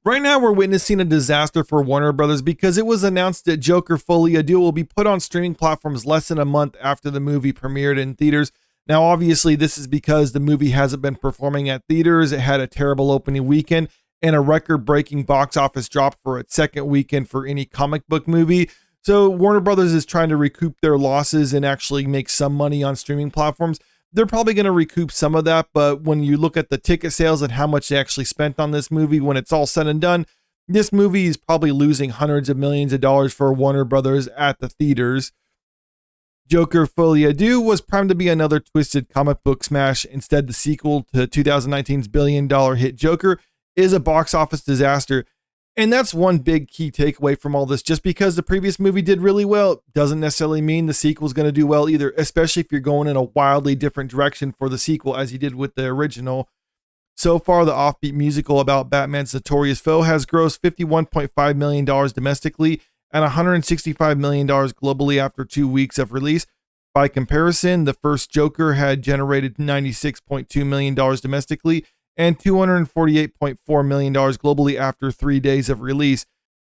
Right now, we're witnessing a disaster for Warner Brothers because it was announced that Joker Folie will be put on streaming platforms less than a month after the movie premiered in theaters. Now, obviously, this is because the movie hasn't been performing at theaters. It had a terrible opening weekend and a record-breaking box office drop for its second weekend for any comic book movie. So Warner Brothers is trying to recoup their losses and actually make some money on streaming platforms. They're probably going to recoup some of that, but when you look at the ticket sales and how much they actually spent on this movie, when it's all said and done, this movie is probably losing hundreds of millions of dollars for Warner Brothers at the theaters. Joker Folie was primed to be another twisted comic book smash. Instead, the sequel to 2019's billion-dollar hit Joker is a box office disaster. And that's one big key takeaway from all this. Just because the previous movie did really well doesn't necessarily mean the sequel is going to do well either, especially if you're going in a wildly different direction for the sequel as you did with the original. So far, the offbeat musical about Batman's notorious foe has grossed $51.5 million domestically and $165 million globally after 2 weeks of release. By comparison, the first Joker had generated $96.2 million domestically and $248.4 million globally after 3 days of release.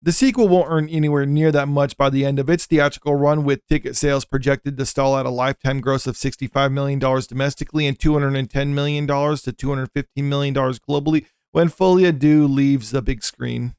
The sequel won't earn anywhere near that much by the end of its theatrical run, with ticket sales projected to stall at a lifetime gross of $65 million domestically and $210 million to $215 million globally when Folie leaves the big screen.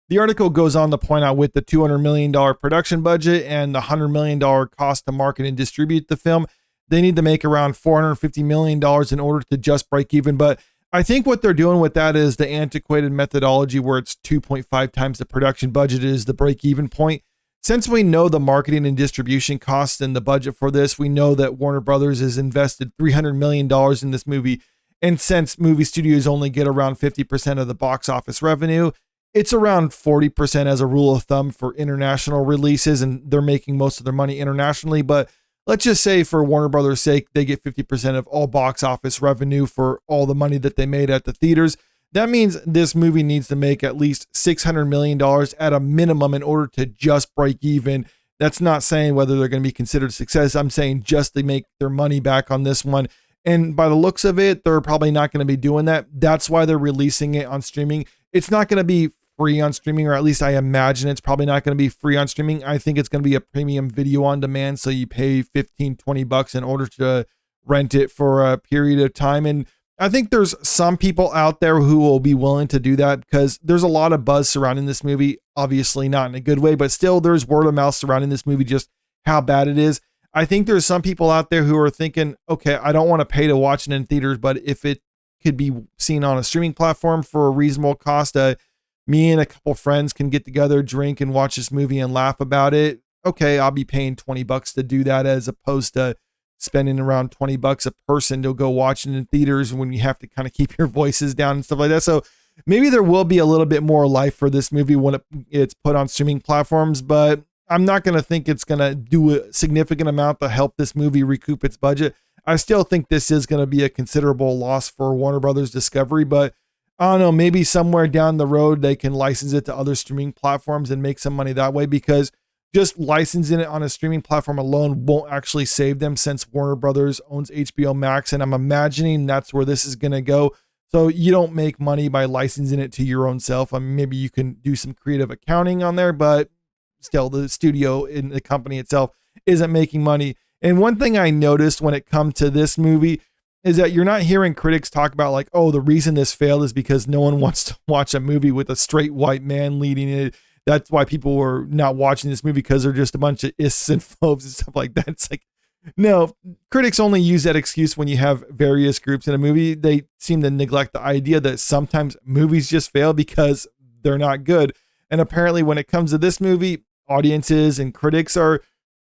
The article goes on to point out with the $200 million production budget and the $100 million cost to market and distribute the film, they need to make around $450 million in order to just break even, but I think what they're doing with that is the antiquated methodology where it's 2.5 times the production budget is the break-even point. Since we know the marketing and distribution costs and the budget for this, we know that Warner Brothers has invested $300 million in this movie. And since movie studios only get around 50% of the box office revenue, it's around 40% as a rule of thumb for international releases, and they're making most of their money internationally. But let's just say for Warner Brothers' sake, they get 50% of all box office revenue for all the money that they made at the theaters. That means this movie needs to make at least $600 million at a minimum in order to just break even. That's not saying whether they're going to be considered a success. I'm saying just to make their money back on this one. And by the looks of it, they're probably not going to be doing that. That's why they're releasing it on streaming. It's not going to be free on streaming, or at least I imagine it's probably not going to be free on streaming. I think it's going to be a premium video on demand. So you pay $15-20 in order to rent it for a period of time. And I think there's some people out there who will be willing to do that because there's a lot of buzz surrounding this movie, obviously not in a good way, but still there's word of mouth surrounding this movie, just how bad it is. I think there's some people out there who are thinking, okay, I don't want to pay to watch it in theaters, but if it could be seen on a streaming platform for a reasonable cost, me and a couple friends can get together, drink, and watch this movie and laugh about it. Okay, I'll be paying $20 to do that as opposed to spending around $20 a person to go watch it in theaters when you have to kind of keep your voices down and stuff like that. So maybe there will be a little bit more life for this movie when it's put on streaming platforms, but I'm not going to think it's going to do a significant amount to help this movie recoup its budget. I still think this is going to be a considerable loss for Warner Brothers Discovery, but I don't know, maybe somewhere down the road they can license it to other streaming platforms and make some money that way, because just licensing it on a streaming platform alone won't actually save them since Warner Brothers owns HBO Max, and I'm imagining that's where this is going to go. So you don't make money by licensing it to your own self. I mean, maybe you can do some creative accounting on there, but still the studio in the company itself isn't making money. And one thing I noticed when it comes to this movie is that you're not hearing critics talk about like, oh, the reason this failed is because no one wants to watch a movie with a straight white man leading it. That's why people were not watching this movie, because they're just a bunch of ists and phobes and stuff like that. It's like, no, critics only use that excuse when you have various groups in a movie. They seem to neglect the idea that sometimes movies just fail because they're not good. And apparently when it comes to this movie, audiences and critics are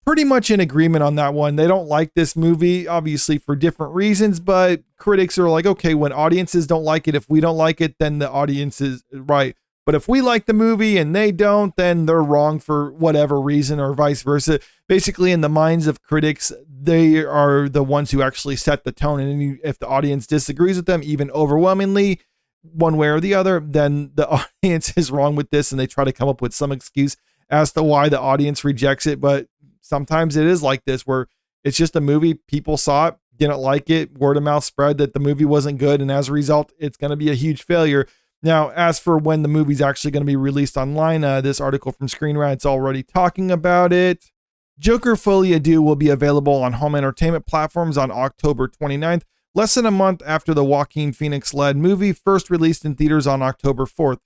pretty much in agreement on that one. They don't like this movie, obviously for different reasons, but critics are like, okay, when audiences don't like it, if we don't like it, then the audience is right. But if we like the movie and they don't, then they're wrong for whatever reason, or vice versa. Basically, in the minds of critics, they are the ones who actually set the tone. And if the audience disagrees with them, even overwhelmingly, one way or the other, then the audience is wrong with this, and they try to come up with some excuse as to why the audience rejects it. But sometimes it is like this, where it's just a movie, people saw it, didn't like it, word of mouth spread that the movie wasn't good, and as a result, it's going to be a huge failure. Now, as for when the movie's actually going to be released online, this article from Screen Rant's already talking about it. Joker Folie will be available on home entertainment platforms on October 29th, less than a month after the Joaquin Phoenix-led movie first released in theaters on October 4th.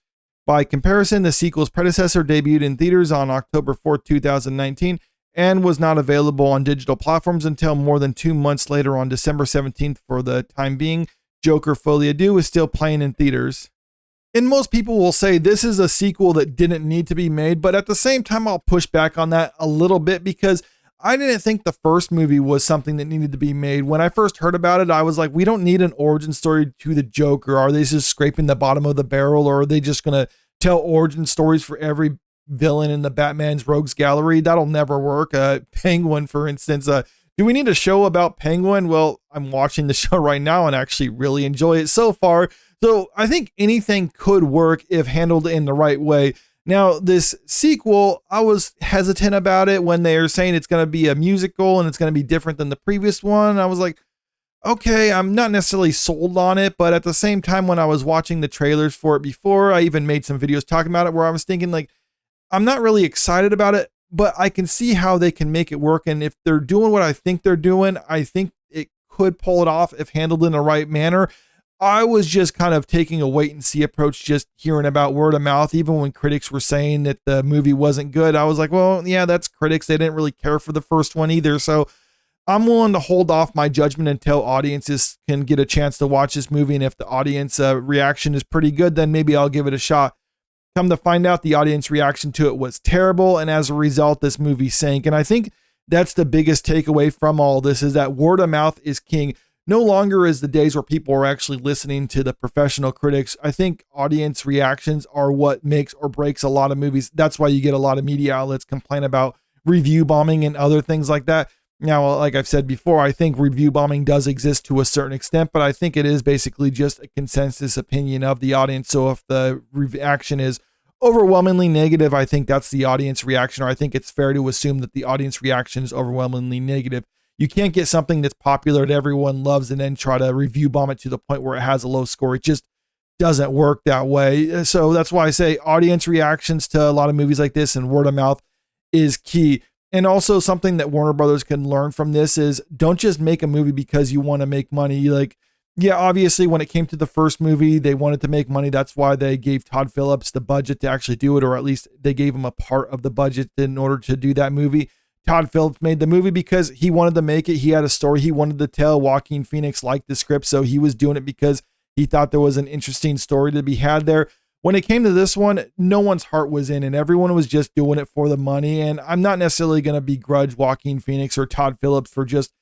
By comparison, the sequel's predecessor debuted in theaters on October 4th, 2019, and was not available on digital platforms until more than 2 months later on December 17th. For the time being, Joker Folie is still playing in theaters. And most people will say this is a sequel that didn't need to be made, but at the same time, I'll push back on that a little bit because I didn't think the first movie was something that needed to be made. When I first heard about it, I was like, we don't need an origin story to the Joker. Are they just scraping the bottom of the barrel, or are they just going to tell origin stories for every villain in the Batman's Rogues Gallery? That'll never work. Penguin, for instance, do we need a show about Penguin? Well, I'm watching the show right now and actually really enjoy it so far. So I think anything could work if handled in the right way. Now, this sequel, I was hesitant about it when they were saying it's going to be a musical and it's going to be different than the previous one. I was like, okay, I'm not necessarily sold on it, but at the same time, when I was watching the trailers for it before, I even made some videos talking about it where I was thinking like, I'm not really excited about it, but I can see how they can make it work. And if they're doing what I think they're doing, I think it could pull it off if handled in the right manner. I was just kind of taking a wait and see approach, just hearing about word of mouth. Even when critics were saying that the movie wasn't good, I was like, well, yeah, that's critics. They didn't really care for the first one either. So I'm willing to hold off my judgment until audiences can get a chance to watch this movie. And if the audience reaction is pretty good, then maybe I'll give it a shot. Come to find out, the audience reaction to it was terrible. And as a result, this movie sank. And I think that's the biggest takeaway from all this, is that word of mouth is king. No longer is the days where people are actually listening to the professional critics. I think audience reactions are what makes or breaks a lot of movies. That's why you get a lot of media outlets complain about review bombing and other things like that. Now, like I've said before, I think review bombing does exist to a certain extent, but I think it is basically just a consensus opinion of the audience. So if the reaction is overwhelmingly negative, I think that's the audience reaction, or I think it's fair to assume that the audience reaction is overwhelmingly negative. You can't get something that's popular that everyone loves and then try to review bomb it to the point where it has a low score. It just doesn't work that way. So that's why I say audience reactions to a lot of movies like this and word of mouth is key. And also something that Warner Brothers can learn from this is don't just make a movie because you want to make money. Like, yeah, obviously when it came to the first movie, they wanted to make money. That's why they gave Todd Phillips the budget to actually do it, or at least they gave him a part of the budget in order to do that movie. Todd Phillips made the movie because he wanted to make it. He had a story he wanted to tell. Joaquin Phoenix liked the script, so he was doing it because he thought there was an interesting story to be had there. When it came to this one, no one's heart was in it. Everyone was just doing it for the money. And I'm not necessarily going to begrudge Joaquin Phoenix or Todd Phillips for just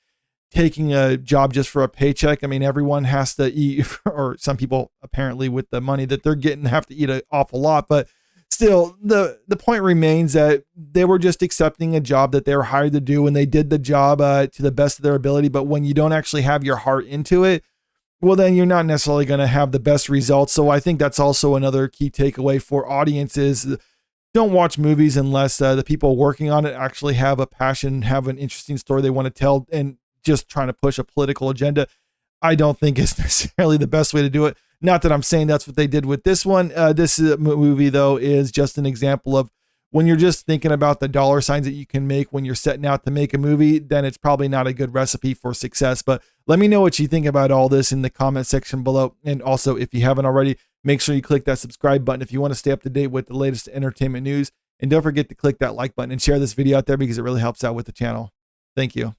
taking a job just for a paycheck. I mean, everyone has to eat, or some people apparently with the money that they're getting have to eat an awful lot. But still, the point remains that they were just accepting a job that they were hired to do, and they did the job to the best of their ability. But when you don't actually have your heart into it, well, then you're not necessarily going to have the best results. So I think that's also another key takeaway for audiences. Don't watch movies unless the people working on it actually have a passion, have an interesting story they want to tell, and just trying to push a political agenda, I don't think is necessarily the best way to do it. Not that I'm saying that's what they did with this one. This movie, though, is just an example of when you're just thinking about the dollar signs that you can make when you're setting out to make a movie, then it's probably not a good recipe for success. But let me know what you think about all this in the comment section below. And also, if you haven't already, make sure you click that subscribe button if you want to stay up to date with the latest entertainment news. And don't forget to click that like button and share this video out there because it really helps out with the channel. Thank you.